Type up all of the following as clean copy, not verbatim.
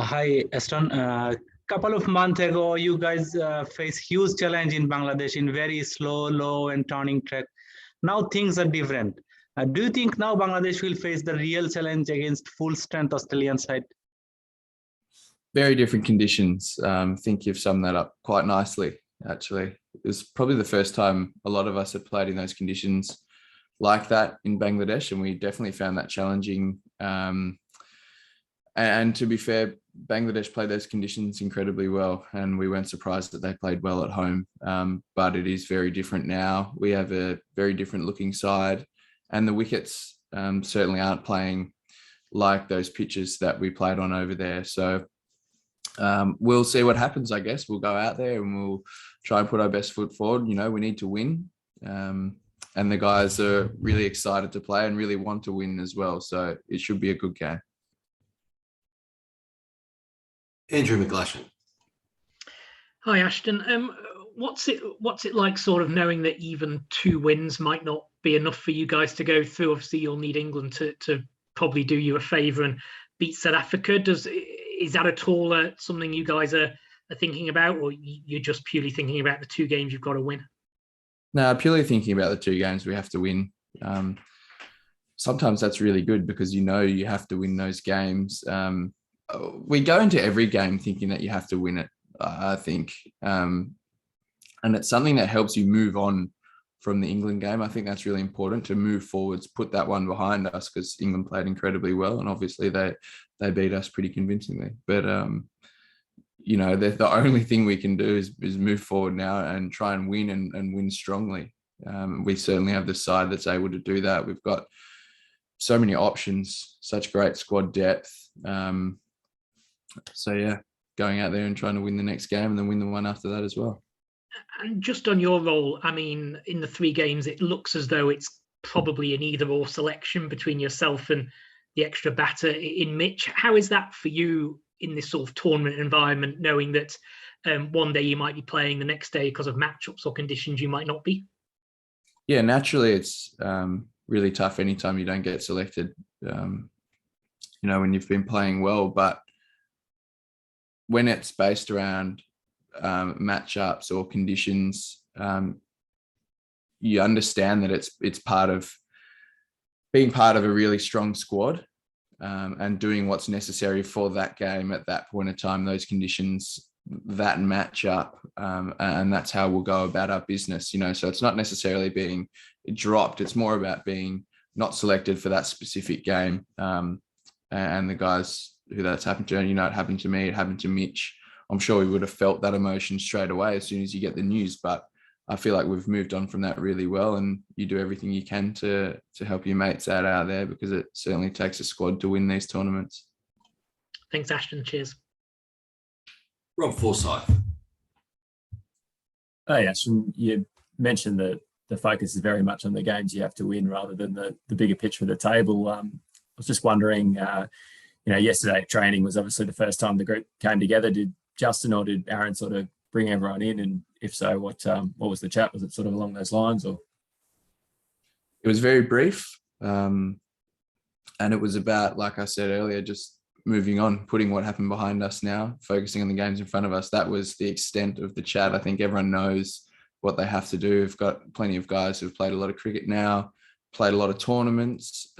Hi, Aston. Couple of months ago, you guys face huge challenge in Bangladesh in very slow, low, and turning track. Now things are different. Do you think now Bangladesh will face the real challenge against full strength Australian side? Very different conditions. I think you've summed that up quite nicely, actually. It was probably the first time a lot of us had played in those conditions like that in Bangladesh, and we definitely found that challenging. And to be fair, Bangladesh played those conditions incredibly well, and we weren't surprised that they played well at home. But it is very different now. We have a very different looking side, and the wickets certainly aren't playing like those pitches that we played on over there. So we'll see what happens, I guess. We'll go out there and we'll try and put our best foot forward. You know, we need to win. And the guys are really excited to play and really want to win as well. So it should be a good game. Andrew McGlashan. Hi, Ashton. What's it like, sort of knowing that even 2 wins might not be enough for you guys to go through? Obviously, you'll need England to probably do you a favour and beat South Africa. Is that at all something you guys are thinking about, or you're just purely thinking about the 2 games you've got to win? No, purely thinking about the 2 games we have to win. Sometimes that's really good because you know you have to win those games. We go into every game thinking that you have to win it, I think. And it's something that helps you move on from the England game. I think that's really important to move forwards, put that one behind us, because England played incredibly well. And obviously they beat us pretty convincingly. But, you know, the only thing we can do is move forward now and try and win and win strongly. We certainly have the side that's able to do that. We've got so many options, such great squad depth. So yeah, going out there and trying to win the next game and then win the one after that as well. And just on your role, I mean, in the 3 games, it looks as though it's probably an either-or selection between yourself and the extra batter in Mitch. How is that for you in this sort of tournament environment, knowing that one day you might be playing, the next day because of matchups or conditions you might not be? Yeah, naturally it's really tough anytime you don't get selected, you know, when you've been playing well. But when it's based around matchups or conditions, you understand that it's part of being part of a really strong squad, and doing what's necessary for that game at that point in time, those conditions, that matchup, and that's how we'll go about our business. You know, so it's not necessarily being dropped; it's more about being not selected for that specific game. And the guys who that's happened to, you know, it happened to me, it happened to Mitch. I'm sure we would have felt that emotion straight away as soon as you get the news, but I feel like we've moved on from that really well, and you do everything you can to help your mates out there, because it certainly takes a squad to win these tournaments. Thanks, Ashton. Cheers. Rob Forsyth. Hey, Ashton, you mentioned that the focus is very much on the games you have to win rather than the bigger picture of the table. I was just wondering, you know, yesterday training was obviously the first time the group came together. Did Justin or did Aaron sort of bring everyone in? And if so, what was the chat? Was it sort of along those lines, or? It was very brief. And it was about, like I said earlier, just moving on, putting what happened behind us now, focusing on the games in front of us. That was the extent of the chat. I think everyone knows what they have to do. We've got plenty of guys who've played a lot of cricket now, played a lot of tournaments,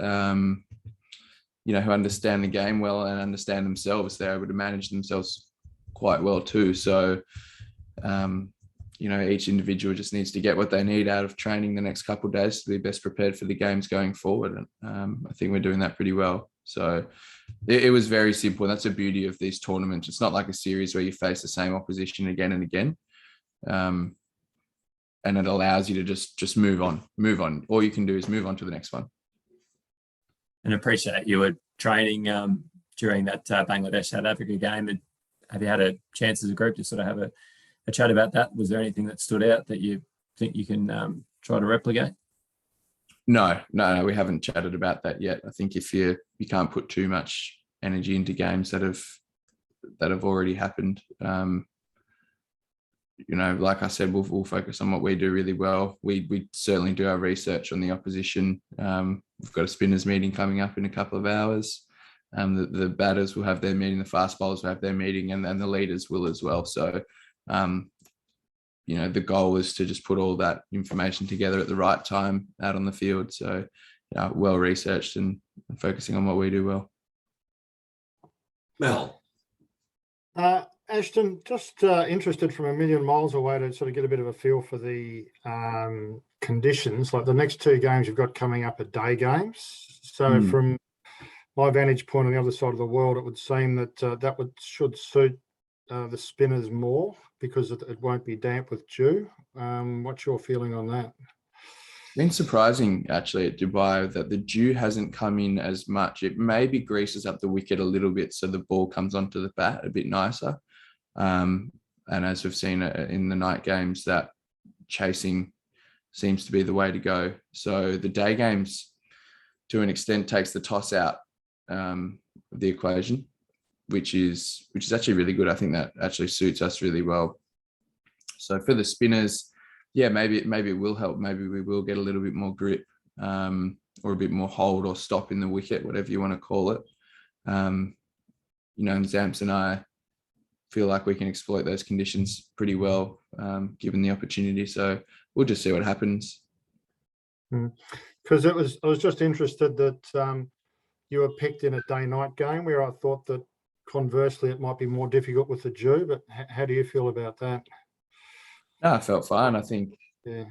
you know, who understand the game well and understand themselves. They're able to manage themselves quite well too. So, you know, each individual just needs to get what they need out of training the next couple of days to be best prepared for the games going forward. And I think we're doing that pretty well. So it was very simple. That's the beauty of these tournaments. It's not like a series where you face the same opposition again and again. And it allows you to just move on. All you can do is move on to the next one. And appreciate you were training during that Bangladesh South Africa game. And have you had a chance as a group to sort of have a chat about that? Was there anything that stood out that you think you can try to replicate? No, we haven't chatted about that yet. I think if you can't put too much energy into games that have already happened. You know, like I said, we'll focus on what we do really well. We certainly do our research on the opposition. We've got a spinners meeting coming up in a couple of hours. The batters will have their meeting, the fast bowlers will have their meeting, and the leaders will as well. So, the goal is to just put all that information together at the right time out on the field. So, well researched and focusing on what we do well. Mel. Ashton, just interested from a million miles away to sort of get a bit of a feel for the conditions. Like the next 2 games you've got coming up are day games. So from my vantage point on the other side of the world, it would seem that should suit the spinners more because it won't be damp with dew. What's your feeling on that? It's been surprising actually at Dubai that the dew hasn't come in as much. It maybe greases up the wicket a little bit so the ball comes onto the bat a bit nicer. And as we've seen in the night games, that chasing seems to be the way to go. So the day games, to an extent, takes the toss out of the equation, which is actually really good. I think that actually suits us really well. So for the spinners, maybe it will help. Maybe we will get a little bit more grip or a bit more hold or stop in the wicket, whatever you want to call it. And Zamps and I feel like we can exploit those conditions pretty well, given the opportunity. So we'll just see what happens. Because I was just interested that you were picked in a day-night game where I thought that conversely it might be more difficult with the dew. But how do you feel about that? No, I felt fine. I think to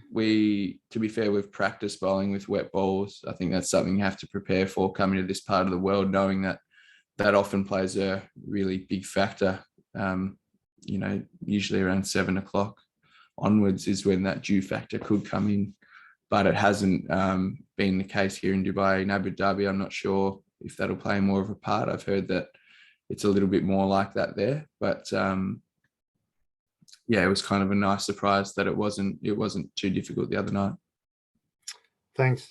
be fair, we've practiced bowling with wet balls. I think that's something you have to prepare for coming to this part of the world, knowing that often plays a really big factor. Usually around 7 o'clock onwards is when that dew factor could come in, but it hasn't been the case here in Dubai. In Abu Dhabi, I'm not sure if that'll play more of a part. I've heard that it's a little bit more like that there, but it was kind of a nice surprise that it wasn't too difficult the other night. Thanks.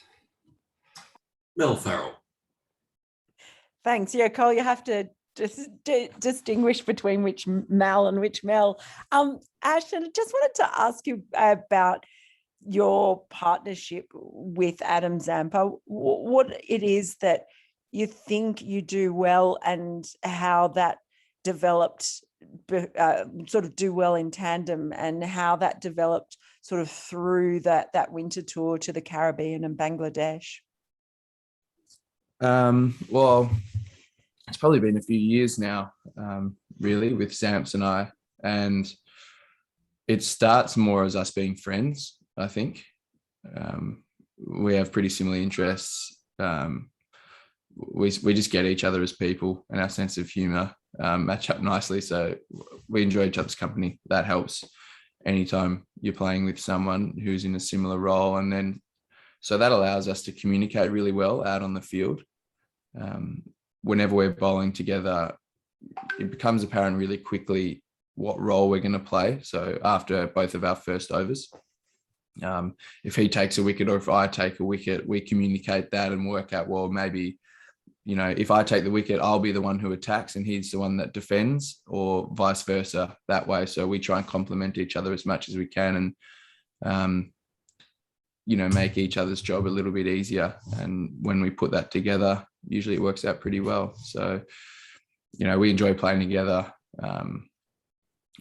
Mel Farrell. Thanks. Yeah, Cole, you have to distinguish between which Mal and which Mel. Ashton, I just wanted to ask you about your partnership with Adam Zampa, what it is that you think you do well and how that developed, sort of do well in tandem, and how that developed sort of through that winter tour to the Caribbean and Bangladesh. Well, it's probably been a few years now, really, with Zamps and I, and it starts more as us being friends, I think. We have pretty similar interests. We just get each other as people, and our sense of humor match up nicely. So we enjoy each other's company. That helps anytime you're playing with someone who's in a similar role. And then, so that allows us to communicate really well out on the field. Whenever we're bowling together, it becomes apparent really quickly what role we're going to play. So after both of our first overs, if he takes a wicket or if I take a wicket, we communicate that and work out, well, maybe, if I take the wicket, I'll be the one who attacks and he's the one that defends, or vice versa that way. So we try and complement each other as much as we can and, make each other's job a little bit easier. And when we put that together, usually it works out pretty well. So, we enjoy playing together.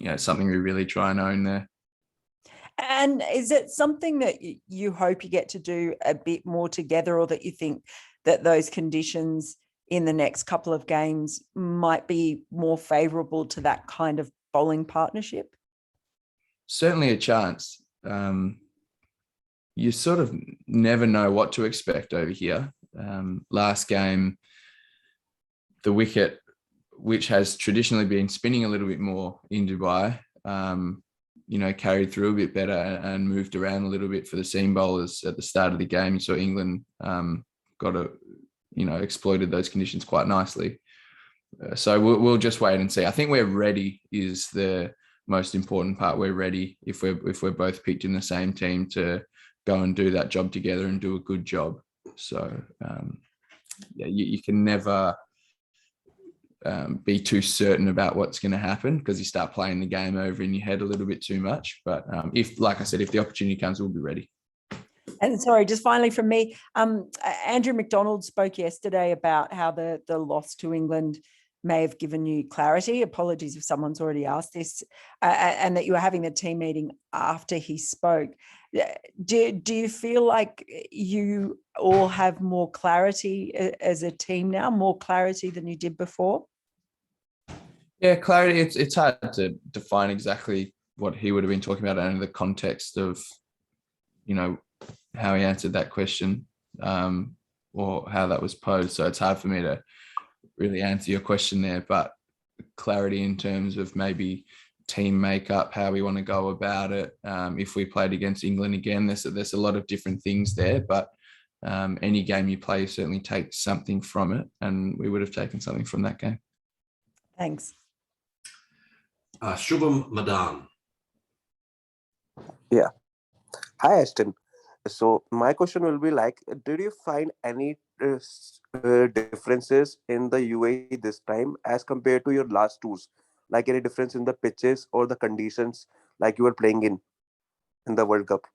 It's something we really try and own there. And is it something that you hope you get to do a bit more together, or that you think that those conditions in the next couple of games might be more favourable to that kind of bowling partnership? Certainly a chance. You sort of never know what to expect over here. Last game, the wicket, which has traditionally been spinning a little bit more in Dubai, carried through a bit better and moved around a little bit for the seam bowlers at the start of the game. You saw England exploited those conditions quite nicely. So we'll just wait and see. I think we're ready is the most important part. We're ready if we're both picked in the same team to go and do that job together and do a good job. So you can never be too certain about what's going to happen, because you start playing the game over in your head a little bit too much. But if, like I said, if the opportunity comes, we'll be ready. And sorry, just finally from me, Andrew McDonald spoke yesterday about how the loss to England may have given you clarity. Apologies if someone's already asked this, and that you were having the team meeting after he spoke. Do you feel like you all have more clarity as a team now, more clarity than you did before? Yeah, clarity. It's hard to define exactly what he would have been talking about in the context of, you know, how he answered that question, or how that was posed. So it's hard for me to really answer your question there, but clarity in terms of maybe team makeup, how we want to go about it. If we played against England again, there's a lot of different things there, but any game you play, you certainly take something from it, and we would have taken something from that game. Thanks. Shubham Madan. Yeah. Hi, Ashton. So my question will be like, did you find any differences in the UAE this time as compared to your last tours? Like any difference in the pitches or the conditions like you were playing in the World Cup?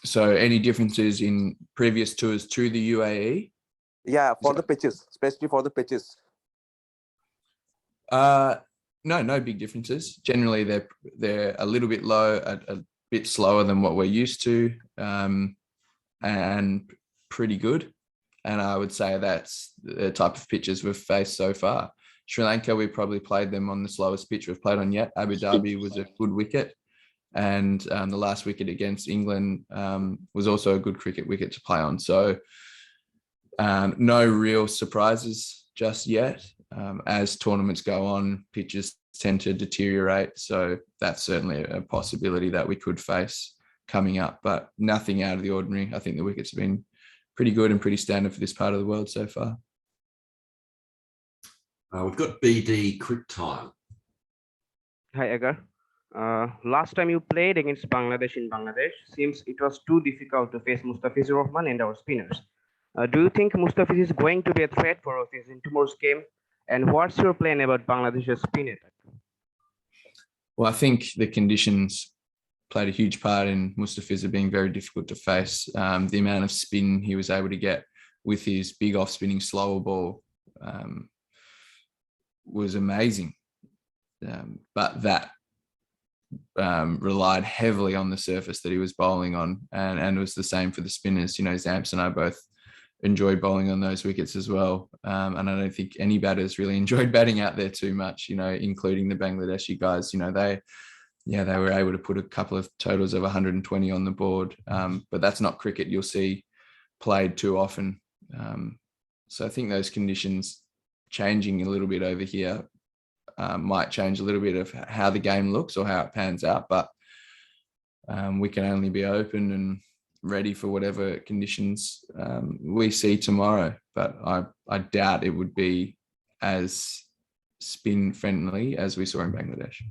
So any differences in previous tours to the UAE? Yeah, for the pitches, especially for the pitches. No big differences. Generally, they're a little bit low, a bit slower than what we're used to, and pretty good. And I would say that's the type of pitches we've faced so far. Sri Lanka, we probably played them on the slowest pitch we've played on yet. Abu Dhabi was a good wicket. And the last wicket against England was also a good cricket wicket to play on. So no real surprises just yet. As tournaments go on, pitches tend to deteriorate. So that's certainly a possibility that we could face coming up, but nothing out of the ordinary. I think the wickets have been pretty good and pretty standard for this part of the world so far. We've got BD Quick Time. Hi, Agar. Last time you played against Bangladesh in Bangladesh, seems it was too difficult to face Mustafizur Rahman and our spinners. Do you think Mustafiz is going to be a threat for us in tomorrow's game? And what's your plan about Bangladesh's spin attack? Well, I think the conditions played a huge part in Mustafizur being very difficult to face. The amount of spin he was able to get with his big off-spinning slower ball was amazing. But that relied heavily on the surface that he was bowling on, and it was the same for the spinners. You know, Zamps and I both enjoyed bowling on those wickets as well. And I don't think any batters really enjoyed batting out there too much, you know, including the Bangladeshi guys. You know, they were able to put a couple of totals of 120 on the board. But that's not cricket you'll see played too often. So I think those conditions changing a little bit over here might change a little bit of how the game looks or how it pans out. But we can only be open and ready for whatever conditions we see tomorrow. But I doubt it would be as spin friendly as we saw in Bangladesh.